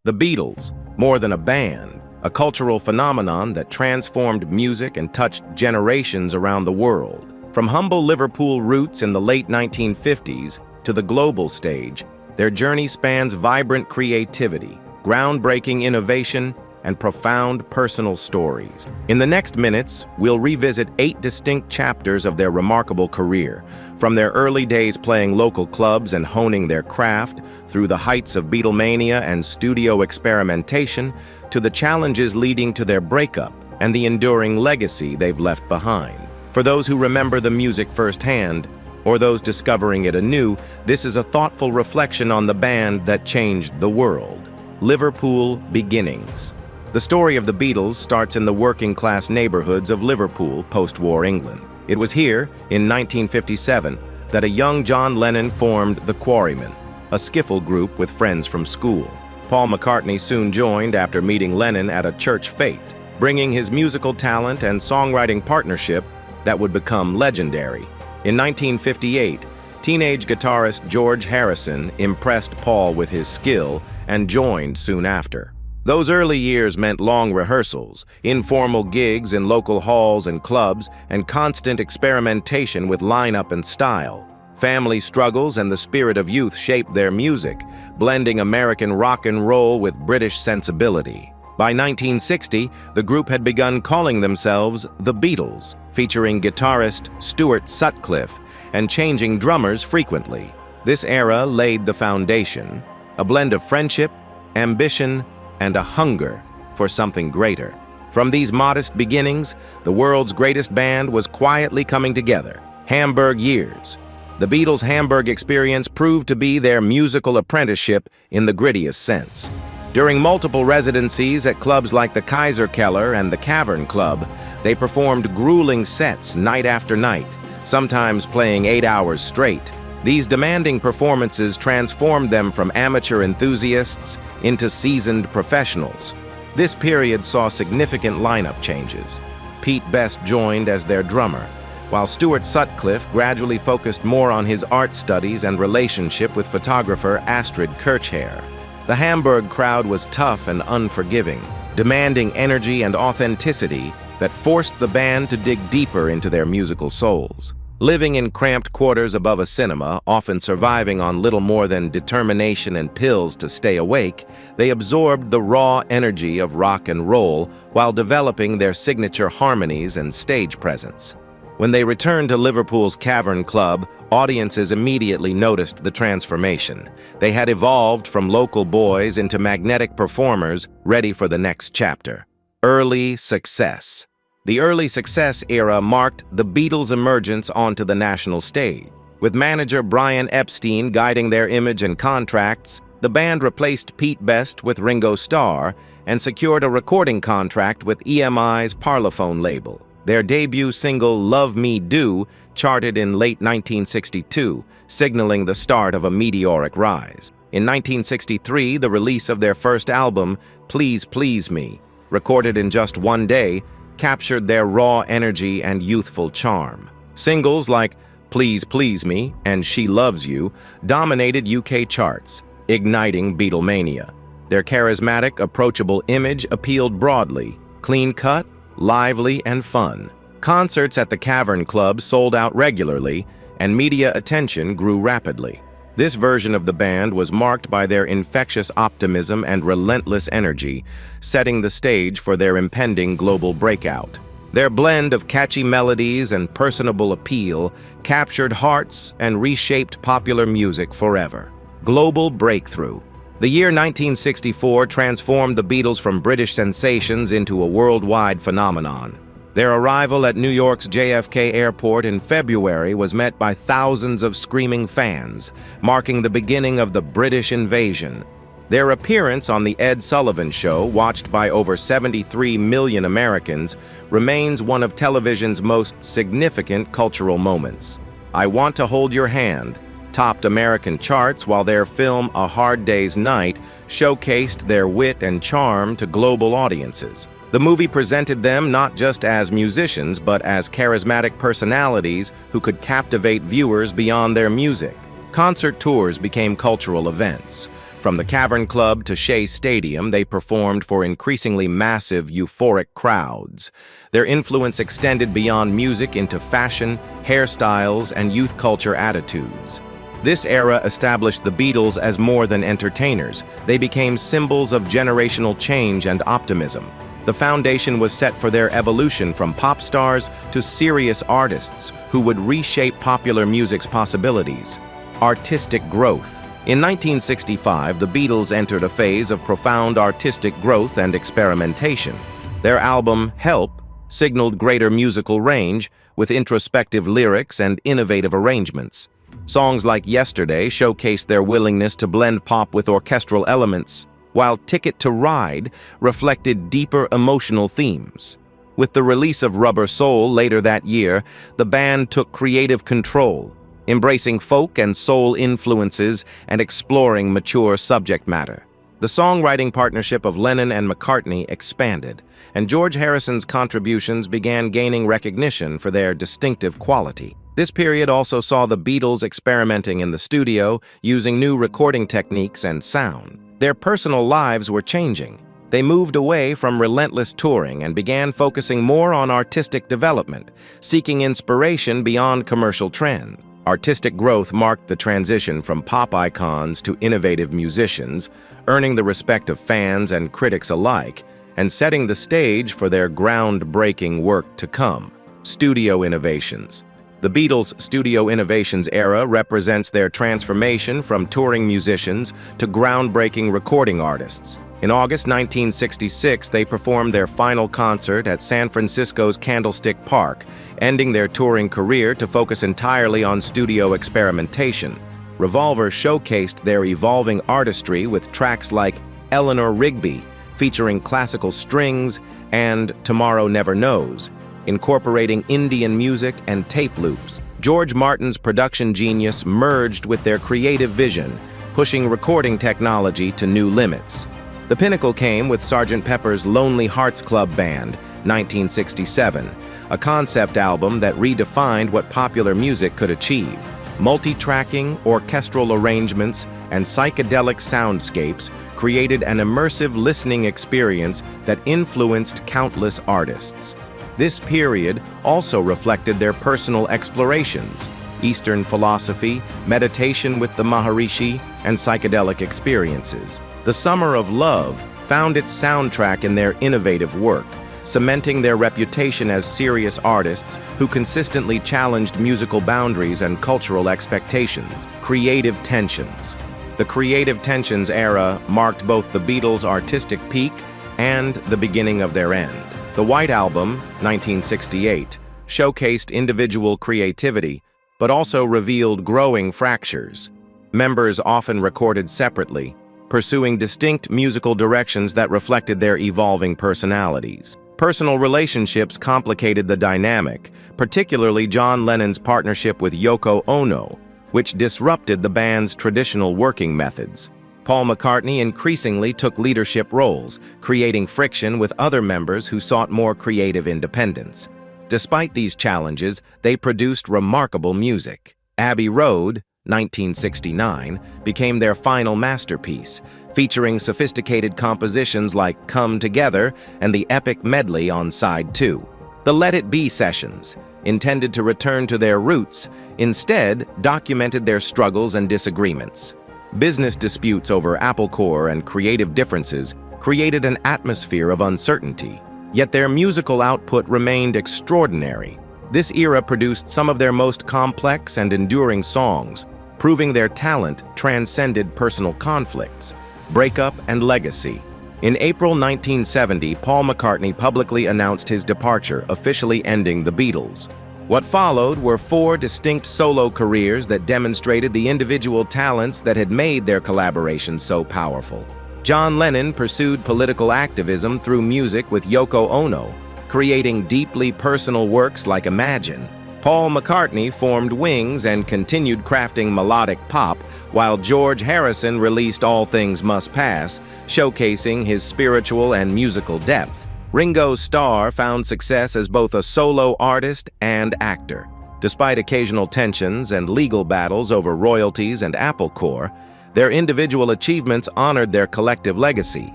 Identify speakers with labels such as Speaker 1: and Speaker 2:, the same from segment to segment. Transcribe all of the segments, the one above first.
Speaker 1: The Beatles, more than a band, a cultural phenomenon that transformed music and touched generations around the world. From humble Liverpool roots in the late 1950s to the global stage, their journey spans vibrant creativity, groundbreaking innovation, and profound personal stories. In the next minutes, we'll revisit 8 distinct chapters of their remarkable career, from their early days playing local clubs and honing their craft, through the heights of Beatlemania and studio experimentation, to the challenges leading to their breakup and the enduring legacy they've left behind. For those who remember the music firsthand, or those discovering it anew, this is a thoughtful reflection on the band that changed the world. Liverpool Beginnings. The story of the Beatles starts in the working-class neighborhoods of Liverpool, post-war England. It was here, in 1957, that a young John Lennon formed the Quarrymen, a skiffle group with friends from school. Paul McCartney soon joined after meeting Lennon at a church fete, bringing his musical talent and songwriting partnership that would become legendary. In 1958, teenage guitarist George Harrison impressed Paul with his skill and joined soon after. Those early years meant long rehearsals, informal gigs in local halls and clubs, and constant experimentation with lineup and style. Family struggles and the spirit of youth shaped their music, blending American rock and roll with British sensibility. By 1960, the group had begun calling themselves the Beatles, featuring guitarist Stuart Sutcliffe and changing drummers frequently. This era laid the foundation, a blend of friendship, ambition, and a hunger for something greater. From these modest beginnings, the world's greatest band was quietly coming together. Hamburg years. The Beatles' Hamburg experience proved to be their musical apprenticeship in the grittiest sense. During multiple residencies at clubs like the Kaiserkeller and the Cavern Club, they performed grueling sets night after night, sometimes playing 8 hours straight. These demanding performances transformed them from amateur enthusiasts into seasoned professionals. This period saw significant lineup changes. Pete Best joined as their drummer, while Stuart Sutcliffe gradually focused more on his art studies and relationship with photographer Astrid Kirchherr. The Hamburg crowd was tough and unforgiving, demanding energy and authenticity that forced the band to dig deeper into their musical souls. Living in cramped quarters above a cinema, often surviving on little more than determination and pills to stay awake, they absorbed the raw energy of rock and roll while developing their signature harmonies and stage presence. When they returned to Liverpool's Cavern Club, audiences immediately noticed the transformation. They had evolved from local boys into magnetic performers ready for the next chapter. Early success. The early success era marked the Beatles' emergence onto the national stage. With manager Brian Epstein guiding their image and contracts, the band replaced Pete Best with Ringo Starr and secured a recording contract with EMI's Parlophone label. Their debut single, Love Me Do, charted in late 1962, signaling the start of a meteoric rise. In 1963, the release of their first album, Please Please Me, recorded in just one day, captured their raw energy and youthful charm. Singles like Please Please Me and She Loves You dominated UK charts, igniting Beatlemania. Their charismatic, approachable image appealed broadly, clean-cut, lively, and fun. Concerts at the Cavern Club sold out regularly, and media attention grew rapidly. This version of the band was marked by their infectious optimism and relentless energy, setting the stage for their impending global breakout. Their blend of catchy melodies and personable appeal captured hearts and reshaped popular music forever. Global breakthrough. The year 1964 transformed the Beatles from British sensations into a worldwide phenomenon. Their arrival at New York's JFK Airport in February was met by thousands of screaming fans, marking the beginning of the British invasion. Their appearance on The Ed Sullivan Show, watched by over 73 million Americans, remains one of television's most significant cultural moments. I Want to Hold Your Hand topped American charts, while their film A Hard Day's Night showcased their wit and charm to global audiences. The movie presented them not just as musicians, but as charismatic personalities who could captivate viewers beyond their music. Concert tours became cultural events. From the Cavern Club to Shea Stadium, they performed for increasingly massive, euphoric crowds. Their influence extended beyond music into fashion, hairstyles, and youth culture attitudes. This era established the Beatles as more than entertainers. They became symbols of generational change and optimism. The foundation was set for their evolution from pop stars to serious artists who would reshape popular music's possibilities. Artistic growth. In 1965, the Beatles entered a phase of profound artistic growth and experimentation. Their album, Help, signaled greater musical range with introspective lyrics and innovative arrangements. Songs like Yesterday showcased their willingness to blend pop with orchestral elements, while Ticket to Ride reflected deeper emotional themes. With the release of Rubber Soul later that year, the band took creative control, embracing folk and soul influences and exploring mature subject matter. The songwriting partnership of Lennon and McCartney expanded, and George Harrison's contributions began gaining recognition for their distinctive quality. This period also saw the Beatles experimenting in the studio, using new recording techniques and sound. Their personal lives were changing. They moved away from relentless touring and began focusing more on artistic development, seeking inspiration beyond commercial trends. Artistic growth marked the transition from pop icons to innovative musicians, earning the respect of fans and critics alike, and setting the stage for their groundbreaking work to come. Studio innovations. The Beatles' studio innovations era represents their transformation from touring musicians to groundbreaking recording artists. In August 1966, they performed their final concert at San Francisco's Candlestick Park, ending their touring career to focus entirely on studio experimentation. Revolver showcased their evolving artistry with tracks like Eleanor Rigby, featuring classical strings, and Tomorrow Never Knows, incorporating Indian music and tape loops. George Martin's production genius merged with their creative vision, pushing recording technology to new limits. The pinnacle came with Sgt. Pepper's Lonely Hearts Club Band, 1967, a concept album that redefined what popular music could achieve. Multi-tracking, orchestral arrangements, and psychedelic soundscapes created an immersive listening experience that influenced countless artists. This period also reflected their personal explorations, Eastern philosophy, meditation with the Maharishi, and psychedelic experiences. The Summer of Love found its soundtrack in their innovative work, cementing their reputation as serious artists who consistently challenged musical boundaries and cultural expectations. Creative tensions. The Creative Tensions era marked both the Beatles' artistic peak and the beginning of their end. The White Album, 1968, showcased individual creativity, but also revealed growing fractures. Members often recorded separately, pursuing distinct musical directions that reflected their evolving personalities. Personal relationships complicated the dynamic, particularly John Lennon's partnership with Yoko Ono, which disrupted the band's traditional working methods. Paul McCartney increasingly took leadership roles, creating friction with other members who sought more creative independence. Despite these challenges, they produced remarkable music. Abbey Road, 1969, became their final masterpiece, featuring sophisticated compositions like Come Together and the epic medley on Side 2. The Let It Be sessions, intended to return to their roots, instead documented their struggles and disagreements. Business disputes over Apple Corps and creative differences created an atmosphere of uncertainty, yet their musical output remained extraordinary. This era produced some of their most complex and enduring songs, proving their talent transcended personal conflicts. Breakup and Legacy. In April 1970, Paul McCartney publicly announced his departure, officially ending the Beatles. What followed were 4 distinct solo careers that demonstrated the individual talents that had made their collaboration so powerful. John Lennon pursued political activism through music with Yoko Ono, creating deeply personal works like Imagine. Paul McCartney formed Wings and continued crafting melodic pop, while George Harrison released All Things Must Pass, showcasing his spiritual and musical depth. Ringo Starr found success as both a solo artist and actor. Despite occasional tensions and legal battles over royalties and Apple Corps, Their individual achievements honored their collective legacy.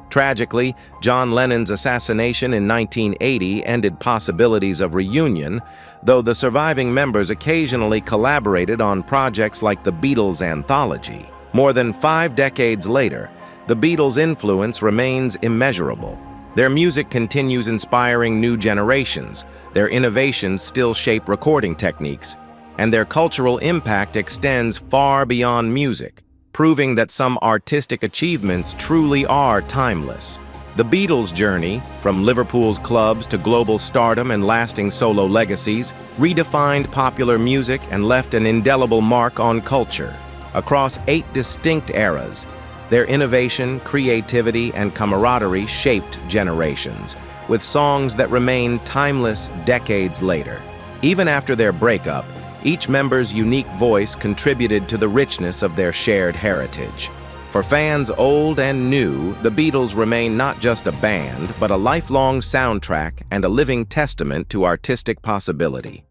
Speaker 1: Tragically, John Lennon's assassination in 1980 ended possibilities of reunion, though the surviving members occasionally collaborated on projects like the Beatles anthology. More than 5 decades later, the Beatles' influence remains immeasurable. Their music continues inspiring new generations, their innovations still shape recording techniques, and their cultural impact extends far beyond music, proving that some artistic achievements truly are timeless. The Beatles' journey, from Liverpool's clubs to global stardom and lasting solo legacies, redefined popular music and left an indelible mark on culture. Across 8 distinct eras, their innovation, creativity, and camaraderie shaped generations, with songs that remain timeless decades later. Even after their breakup, each member's unique voice contributed to the richness of their shared heritage. For fans old and new, the Beatles remain not just a band, but a lifelong soundtrack and a living testament to artistic possibility.